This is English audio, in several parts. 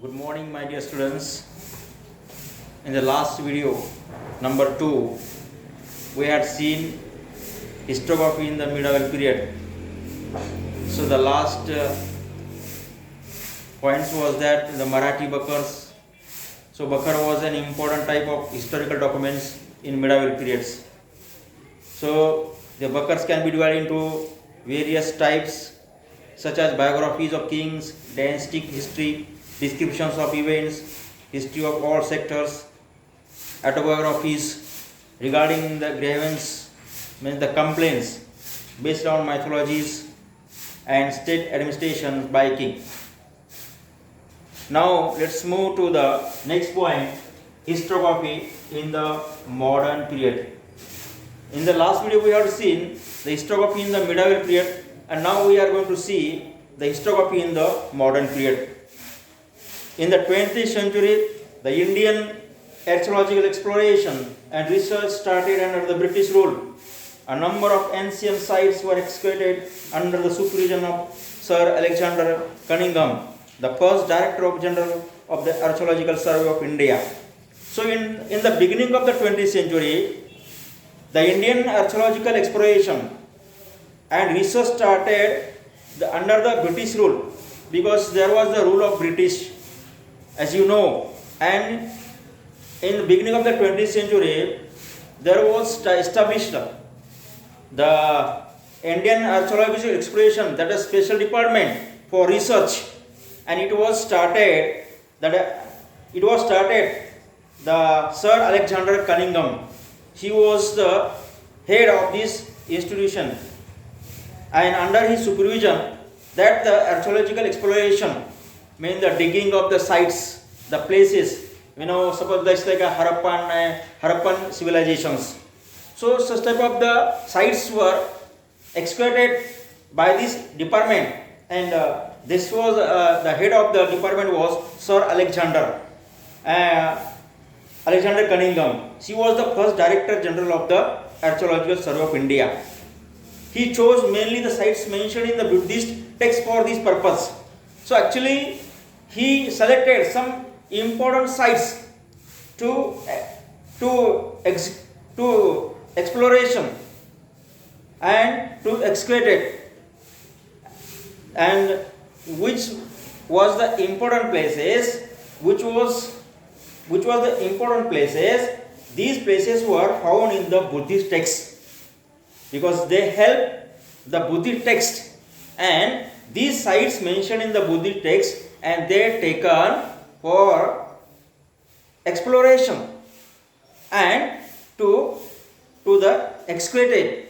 Good morning, my dear students. In the last video, number 2, we had seen historiography in the medieval period. So the last points was that the Marathi Bakars. So Bakar was an important type of historical documents in medieval periods. So the Bakars can be divided into various types such as biographies of kings, dynastic history, descriptions of events, history of all sectors, autobiographies regarding the grievances, means the complaints based on mythologies and state administration by king. Now let's move to the next point, historiography in the modern period. In the last video we have seen the historiography in the medieval period, and now we are going to see the historiography in the modern period. In the 20th century, the Indian archaeological exploration and research started under the British rule. A number of ancient sites were excavated under the supervision of Sir Alexander Cunningham, the first Director General of the Archaeological Survey of India. So in the beginning of the 20th century, the Indian archaeological exploration and research started under the British rule, because there was the rule of British, as you know. And in the beginning of the 20th century, there was established the Indian Archaeological Exploration, that is special department for research, and it was started the Sir Alexander Cunningham. He was the head of this institution, and under his supervision, that the archaeological exploration means the digging of the sites, the places. Suppose that's like a Harappan civilizations. So such type of the sites were excavated by this department, and this was the head of the department was Sir Alexander Cunningham. He was the first Director General of the Archaeological Survey of India. He chose mainly the sites mentioned in the Buddhist text for this purpose. So actually, he selected some important sites to exploration and to excavate it, and which was the important places, these places were found in the Buddhist text, because they help the Buddhist text, and these sites mentioned in the Buddhist text, and they are taken for exploration and to the excavated.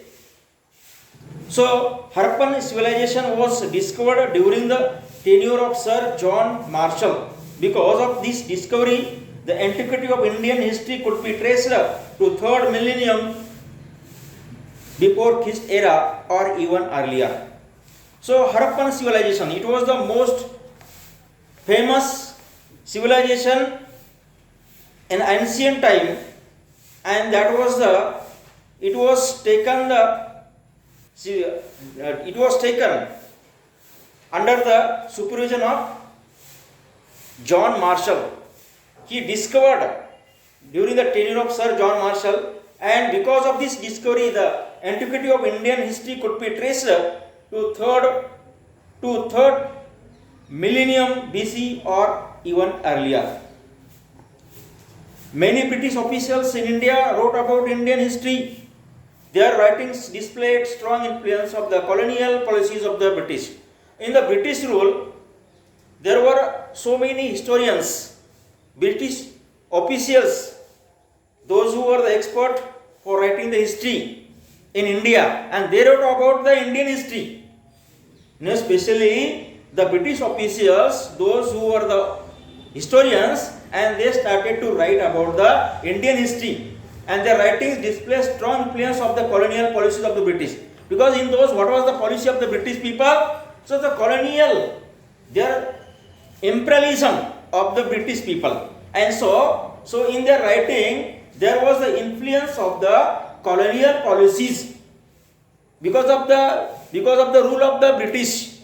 So Harappan civilization was discovered during the tenure of Sir John Marshall. Because of this discovery, the antiquity of Indian history could be traced to 3rd millennium before Christ era or even earlier. So Harappan civilization, it was the most famous civilization in ancient time, and it was taken under the supervision of John Marshall. He discovered during the tenure of Sir John Marshall, and because of this discovery, the antiquity of Indian history could be traced to third millennium BC or even earlier. Many British officials in India wrote about Indian history. Their writings displayed strong influence of the colonial policies of the British. In the British rule, there were so many historians, British officials, those who were the expert for writing the history in India, and they wrote about the Indian history. Especially the British officials, those who were the historians, and they started to write about the Indian history, and their writings display strong influence of the colonial policies of the British. Because in those, what was the policy of the British people? So the colonial, their imperialism of the British people, and so in their writing there was the influence of the colonial policies because of the rule of the British.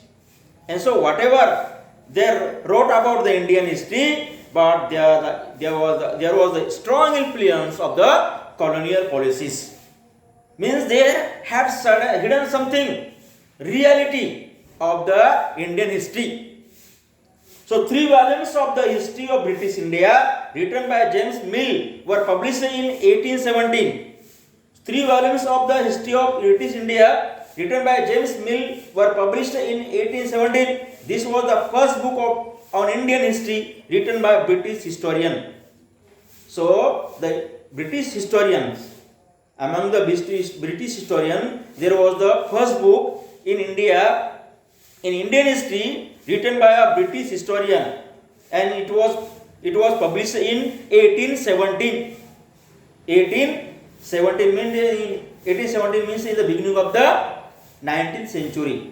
And so whatever they wrote about the Indian history, but there was a strong influence of the colonial policies. Means they had hidden something, reality of the Indian history. So 3 volumes of the history of British India written by James Mill were published in 1817. 3 volumes of the history of British India written by James Mill were published in 1817. This was the first book on Indian history written by a British historian. So the British historians, among the British historians, there was the first book in India, in Indian history, written by a British historian, and it was published in 1817. 1817 means in the beginning of the 19th century.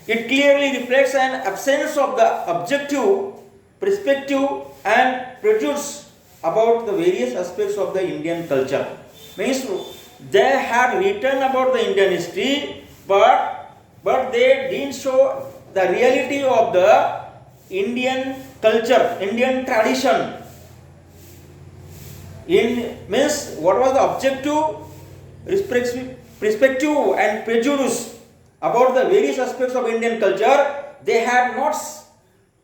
It clearly reflects an absence of the objective perspective and prejudice about the various aspects of the Indian culture. Means they had written about the Indian history, but they didn't show the reality of the Indian culture, Indian tradition. Means what was the objective perspective and prejudice about the various aspects of Indian culture. They had not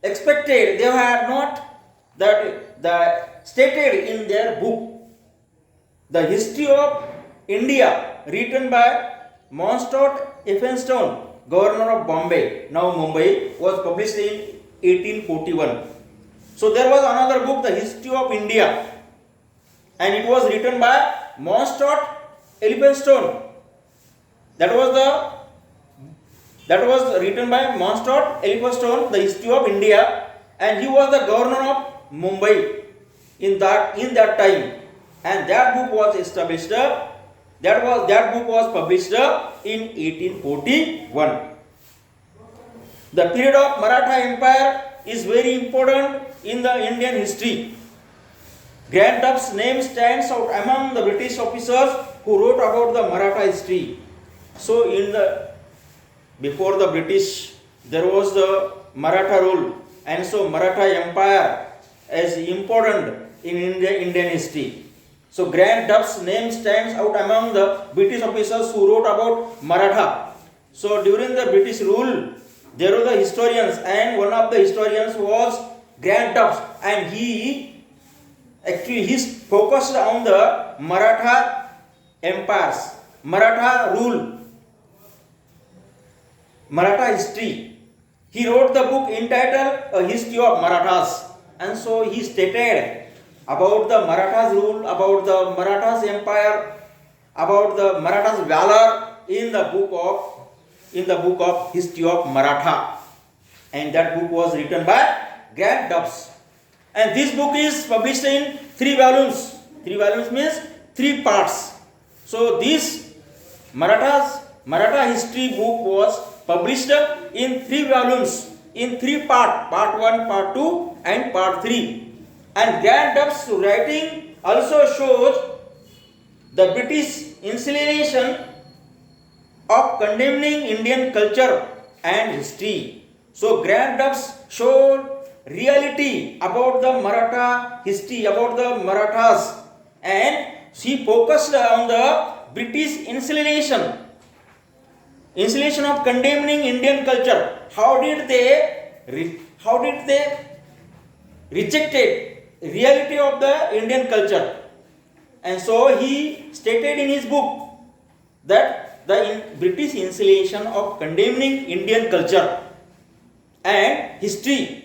expected, they had not stated in their book. The history of India, written by Mountstuart Elphinstone, Governor of Bombay, now Mumbai, was published in 1841. So there was another book, The History of India, and it was written by Mountstuart Elphinstone. That was written by Mountstuart Elphinstone, The History of India, and he was the governor of Mumbai in that time, and that book was established. That book was published in 1841. The period of Maratha Empire is very important in the Indian history. Grant Duff's name stands out among the British officers who wrote about the Maratha history. So before the British, there was the Maratha rule, and so Maratha Empire is important in Indian history. So Grant Duff's name stands out among the British officers who wrote about Maratha. So during the British rule, there were the historians, and one of the historians was Grant Duff, and he focused on the Maratha empires, Maratha rule, Maratha history. He wrote the book entitled A History of Marathas, and so he stated about the Marathas rule, about the Marathas empire, about the Marathas valor in the book of History of Maratha, and that book was written by Grant Duff. And this book is published in 3 volumes. 3 volumes means 3 parts. So this Maratha history book was published in 3 volumes, in 3 parts, part 1, part 2 and part 3. And Grant Duff's writing also shows the British inclination of condemning Indian culture and history. So Grant Duff showed reality about the Maratha history, about the Marathas, and he focused on the British inclination of condemning Indian culture. How did they rejected reality of the Indian culture? And so he stated in his book that the British inclination of condemning Indian culture and history.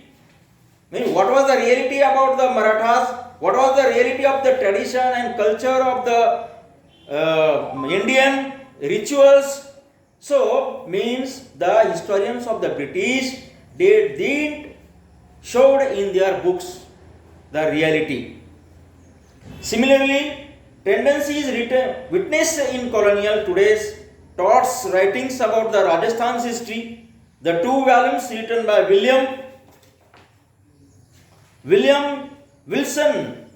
I mean, what was the reality about the Marathas? What was the reality of the tradition and culture of the Indian rituals? So, means the historians of the British, they didn't showed in their books the reality. Similarly, tendencies witnessed in colonial today's Todd's writings about the Rajasthan's history, the 2 volumes written by William Wilson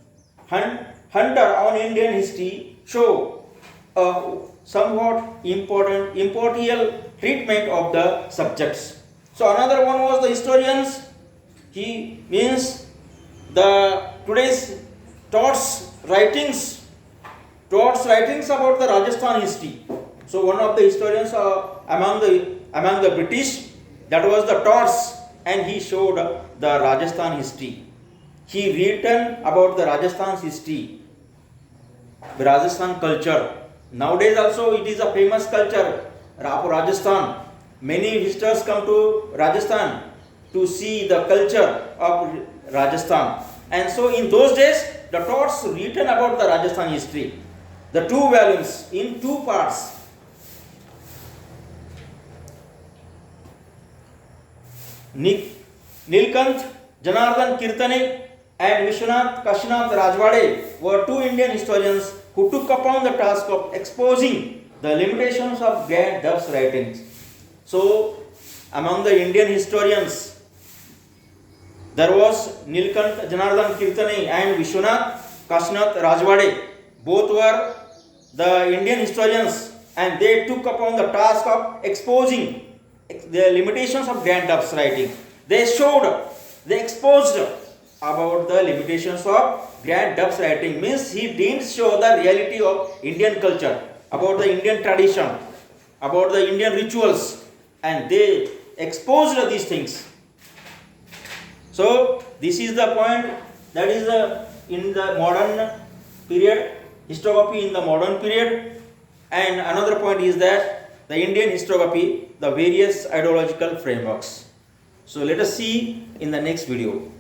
Hunter on Indian history show a somewhat impartial treatment of the subjects. So another one was the historians. He means the today's Todd's writings about the Rajasthan history. So one of the historians among the British, that was the Todd's, and he showed the Rajasthan history. He written about the Rajasthan's history, the Rajasthan culture. Nowadays also it is a famous culture, Rajasthan. Many visitors come to Rajasthan to see the culture of Rajasthan. And so in those days, the Todd's written about the Rajasthan history. The 2 volumes in 2 parts. Nilkanth Janardhan Kirtane and Vishwanath Kashinath Rajwade were 2 Indian historians who took upon the task of exposing the limitations of Grant Duff's writings. So, among the Indian historians, there was Nilkanth Janardhan Kirtane and Vishwanath Kashinath Rajwade. Both were the Indian historians, and they took upon the task of exposing the limitations of Grant Duff's writing. They exposed about the limitations of Grant Duff's writing. Means he didn't show the reality of Indian culture, about the Indian tradition, about the Indian rituals, and they exposed these things. So this is the point, that is in the modern period, historiography in the modern period. And another point is that the Indian historiography, the various ideological frameworks. So let us see in the next video.